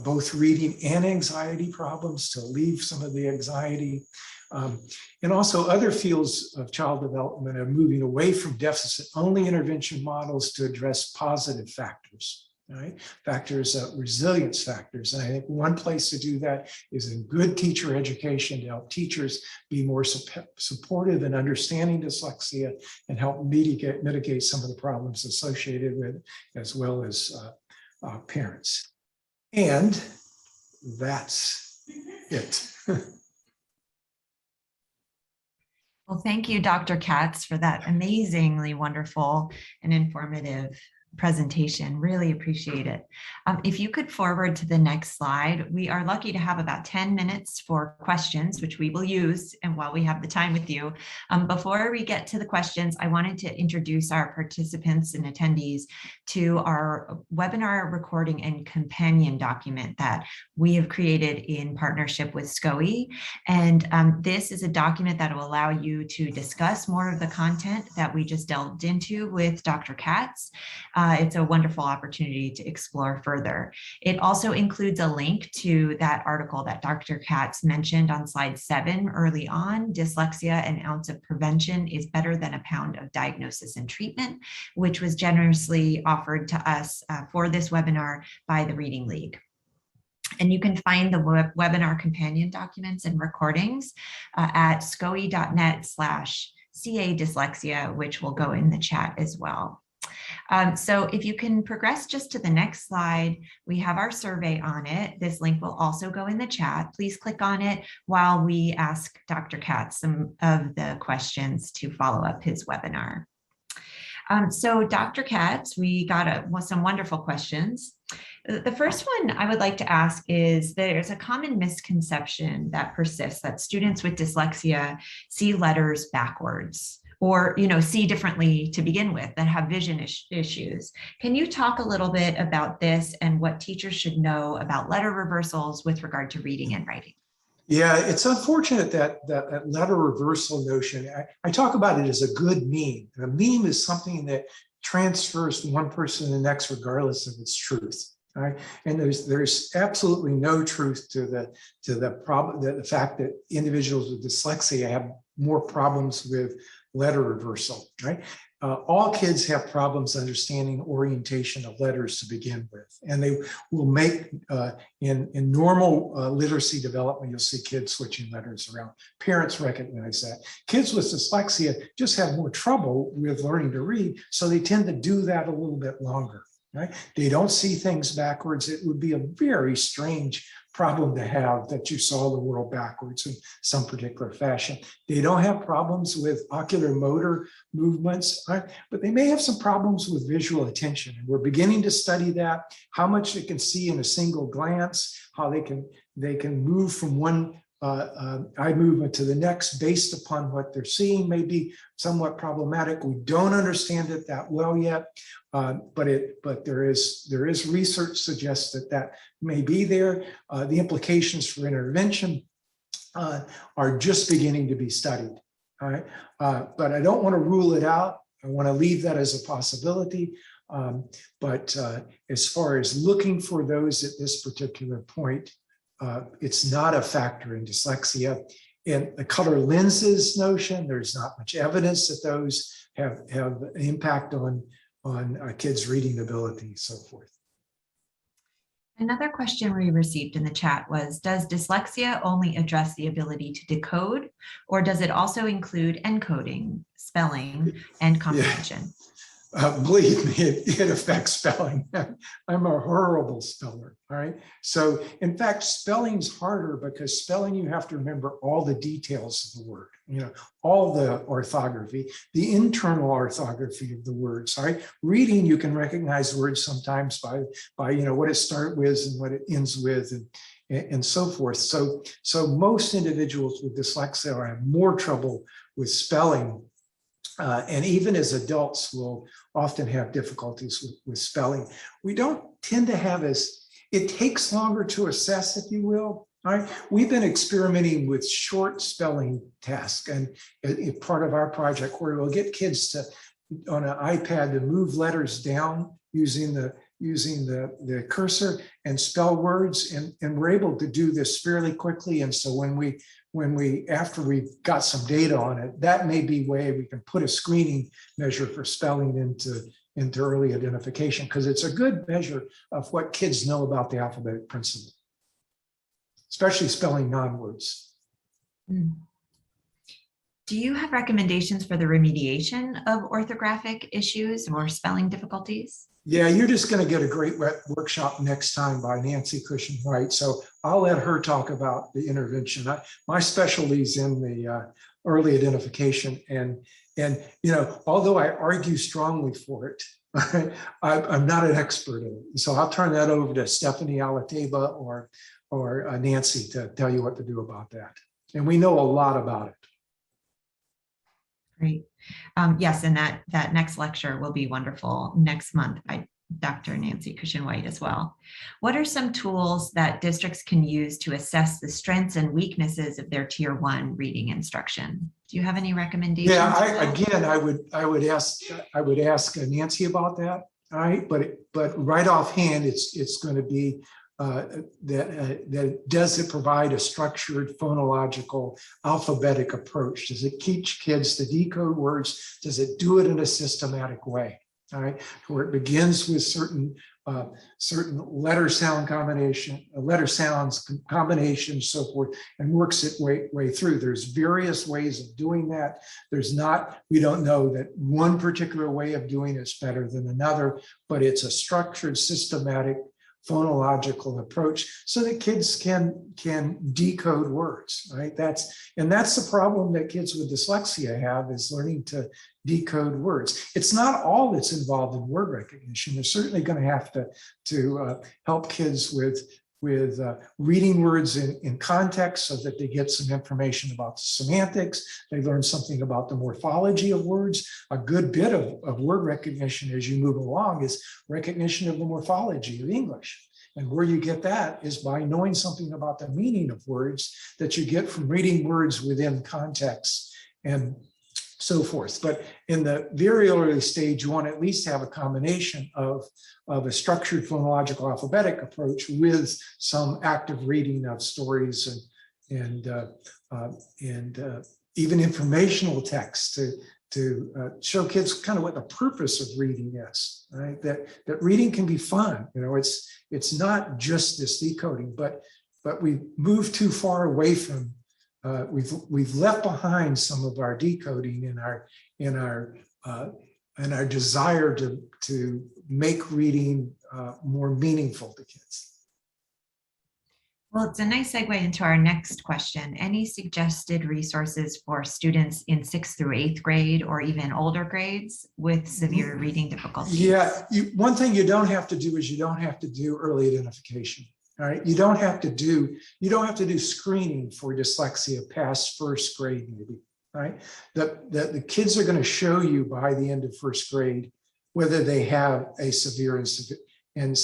both reading and anxiety problems to alleviate some of the anxiety. And also other fields of child development are moving away from deficit-only intervention models to address positive factors, right? Factors, resilience factors. And I think one place to do that is in good teacher education to help teachers be more supportive in understanding dyslexia and help mitigate some of the problems associated with it, as well as parents. And that's it. Well, thank you, Dr. Catts, for that amazingly wonderful and informative presentation. Really appreciate it. If you could forward to the next slide, we are lucky to have about 10 minutes for questions, which we will use and while we have the time with you. Before we get to the questions, I wanted to introduce our participants and attendees to our webinar recording and companion document that we have created in partnership with SCOE. And this is a document that will allow you to discuss more of the content that we just delved into with Dr. Catts. It's a wonderful opportunity to explore further. It also includes a link to that article that Dr. Catts mentioned on slide 7 early on, Dyslexia, an ounce of prevention is better than a pound of diagnosis and treatment, which was generously offered to us for this webinar by the Reading League. And you can find the webinar companion documents and recordings at scoe.net/CA dyslexia, which will go in the chat as well. So if you can progress just to the next slide, we have our survey on it. This link will also go in the chat. Please click on it while we ask Dr. Catts some of the questions to follow up his webinar. So Dr. Catts, we got some wonderful questions. The first one I would like to ask is, there's a common misconception that persists that students with dyslexia see letters backwards, or see differently to begin with, that have vision issues. Can you talk a little bit about this and what teachers should know about letter reversals with regard to reading and writing? Yeah, it's unfortunate that letter reversal notion, I talk about it as a good meme. And a meme is something that transfers from one person to the next regardless of its truth. Right? And there's absolutely no truth to the problem, the fact that individuals with dyslexia have more problems with letter reversal, right? All kids have problems understanding orientation of letters to begin with, and they will make, in normal literacy development, you'll see kids switching letters around. Parents recognize that. Kids with dyslexia just have more trouble with learning to read, so they tend to do that a little bit longer. Right? They don't see things backwards. It would be a very strange problem to have, that you saw the world backwards in some particular fashion. They don't have problems with ocular motor movements, right? But they may have some problems with visual attention. And we're beginning to study that, how much they can see in a single glance, how they can move from one eye movement to the next based upon what they're seeing may be somewhat problematic. We don't understand it that well yet, but there is research suggests that may be there. The implications for intervention are just beginning to be studied. All right, but I don't want to rule it out. I want to leave that as a possibility. But as far as looking for those at this particular point, it's not a factor in dyslexia. In the color lenses notion, there's not much evidence that those have an impact on kids' reading ability, so forth. Another question we received in the chat was, does dyslexia only address the ability to decode, or does it also include encoding, spelling, and comprehension? Yeah. Believe me, it affects spelling. I'm a horrible speller, all right? So in fact, spelling's harder because spelling, you have to remember all the details of the word, all the orthography, the internal orthography of the words, all right? Reading, you can recognize words sometimes by what it starts with and what it ends with and so forth. So most individuals with dyslexia have more trouble with spelling. And even as adults will often have difficulties with spelling. We don't tend to have it takes longer to assess, if you will. All right? We've been experimenting with short spelling tasks, and part of our project where we'll get kids on an iPad to move letters down using the cursor and spell words, and we're able to do this fairly quickly. And so after we've got some data on it, that may be a way we can put a screening measure for spelling into early identification, because it's a good measure of what kids know about the alphabetic principle, especially spelling non-words. Do you have recommendations for the remediation of orthographic issues or spelling difficulties? Yeah, you're just going to get a great workshop next time by Nancy Cushing-White. So I'll let her talk about the intervention. My specialty is in the early identification, and although I argue strongly for it, I'm not an expert in it. So I'll turn that over to Stephanie Alateba or Nancy to tell you what to do about that. And we know a lot about it. Great. Yes, and that next lecture will be wonderful next month by Dr. Nancy Cushing-White as well. What are some tools that districts can use to assess the strengths and weaknesses of their Tier 1 reading instruction? Do you have any recommendations? Yeah, I would ask Nancy about that. All right, but right offhand, it's going to be does it provide a structured phonological alphabetic approach? Does it teach kids to decode words? Does it do it in a systematic way? All right, where it begins with certain letter sounds combinations, so forth, and works its way through. There's various ways of doing that. We don't know that one particular way of doing it's better than another, but it's a structured, systematic phonological approach so that kids can decode words, right? That's the problem that kids with dyslexia have, is learning to decode words. It's not all that's involved in word recognition. They're certainly going to have to help kids with reading words in context so that they get some information about the semantics. They learn something about the morphology of words. A good bit of word recognition as you move along is recognition of the morphology of English. And where you get that is by knowing something about the meaning of words that you get from reading words within context and so forth. But in the very early stage, you want to at least have a combination of a structured phonological alphabetic approach with some active reading of stories and even informational text to show kids kind of what the purpose of reading is, right? That reading can be fun. You know, it's not just this decoding, but we moved too far away from. We've left behind some of our decoding in our desire to make reading more meaningful to kids. Well, it's a nice segue into our next question. Any suggested resources for students in 6th through 8th grade or even older grades with severe reading difficulties? Yeah, one thing you don't have to do is you don't have to do early identification. All right, you don't have to do screening for dyslexia past 1st grade, maybe. Right, the kids are going to show you by the end of 1st grade whether they have a severe and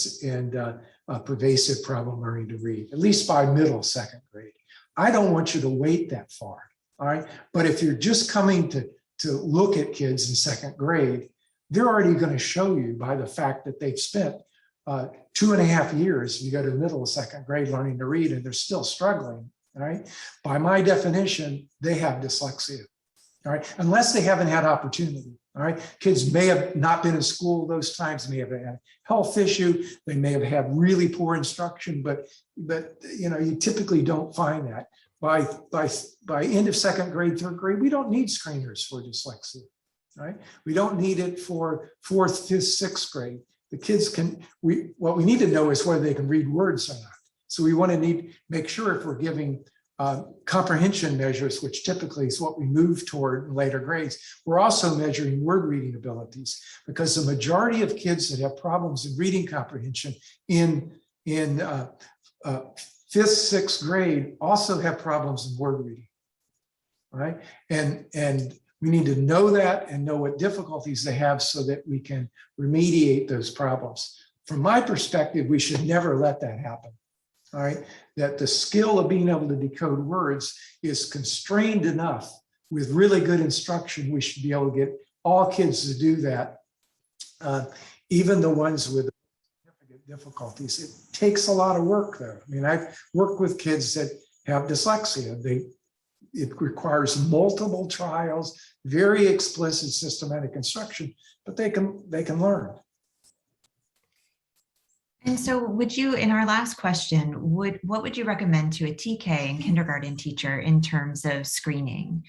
pervasive problem learning to read, at least by middle 2nd grade. I don't want you to wait that far. All right, but if you're just coming to look at kids in 2nd grade, they're already going to show you by the fact that they've spent 2.5 years, you go to the middle of 2nd grade learning to read and they're still struggling, right? By my definition, they have dyslexia, all right? Unless they haven't had opportunity, all right? Kids may have not been in school those times, may have had a health issue, they may have had really poor instruction, but you know, you typically don't find that. By end of 2nd grade, 3rd grade, we don't need screeners for dyslexia, right? We don't need it for 4th, 5th, 6th grade. The kids what we need to know is whether they can read words or not. So we want to make sure if we're giving comprehension measures, which typically is what we move toward in later grades, we're also measuring word reading abilities, because the majority of kids that have problems in reading comprehension in 5th, 6th grade also have problems in word reading, right? And we need to know that and know what difficulties they have so that we can remediate those problems. From my perspective, we should never let that happen, all right? That the skill of being able to decode words is constrained enough with really good instruction. We should be able to get all kids to do that, even the ones with significant difficulties. It takes a lot of work though. I mean, I've worked with kids that have dyslexia. It requires multiple trials, very explicit systematic instruction, but they can learn. And so would you, in our last question, what would you recommend to a TK and kindergarten teacher in terms of screening?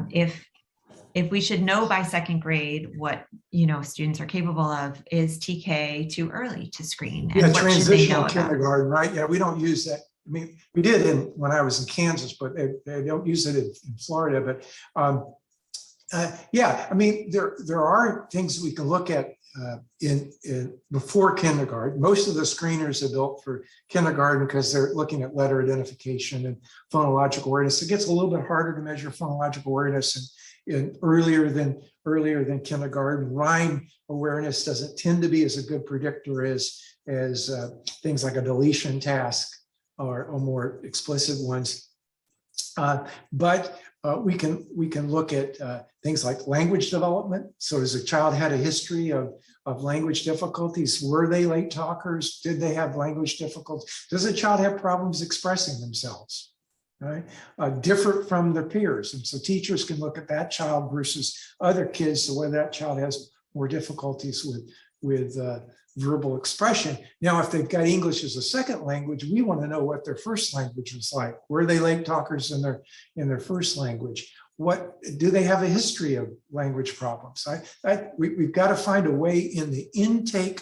If we should know by 2nd grade what students are capable of, is TK too early to screen? And yeah, what transitional should they know kindergarten, right? Yeah, we don't use that. I mean, we did when I was in Kansas, but they don't use it in Florida. But yeah, I mean, there are things we can look at in before kindergarten. Most of the screeners are built for kindergarten because they're looking at letter identification and phonological awareness. It gets a little bit harder to measure phonological awareness in earlier than kindergarten. Rhyme awareness doesn't tend to be as a good predictor as things like a deletion task or more explicit ones. But we can look at things like language development. So as a child had a history of language difficulties, were they late talkers? Did they have language difficulties? Does a child have problems expressing themselves? Right? Different from their peers. And so teachers can look at that child versus other kids, so whether that child has more difficulties with verbal expression. Now, if they've got English as a 2nd language, we want to know what their 1st language was like. Were they late talkers in their 1st language? What do they have a history of language problems? We've got to find a way in the intake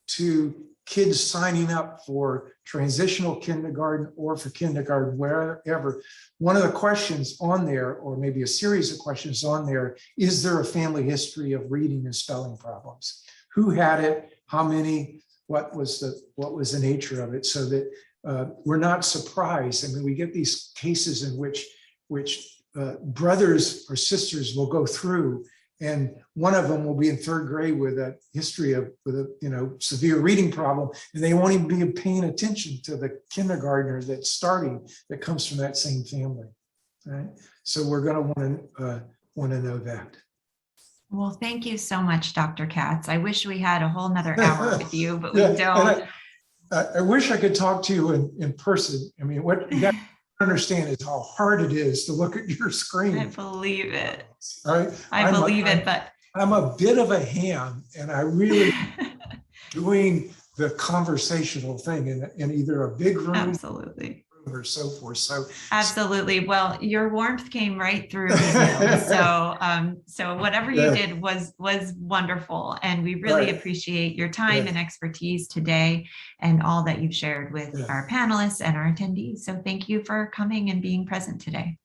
to kids signing up for transitional kindergarten or for kindergarten, wherever, one of the questions on there, or maybe a series of questions on there, is there a family history of reading and spelling problems? Who had it? How many? What was the nature of it? So that we're not surprised. I mean, we get these cases in which brothers or sisters will go through, and one of them will be in third grade with a history of severe reading problem, and they won't even be paying attention to the kindergartner that's starting that comes from that same family. Right? So we're going to want to know that. Well, thank you so much, Dr. Catts. I wish we had a whole nother hour with you, but we Yeah, don't. I wish I could talk to you in person. I mean, what you got to understand is how hard it is to look at your screen. I believe it. All right. I believe it, but I'm a bit of a ham, and I really doing the conversational thing in either a big room. Absolutely. Or so forth. So absolutely. Well, your warmth came right through. So whatever you did was wonderful, and we really appreciate your time and expertise today, and all that you've shared with our panelists and our attendees. So thank you for coming and being present today.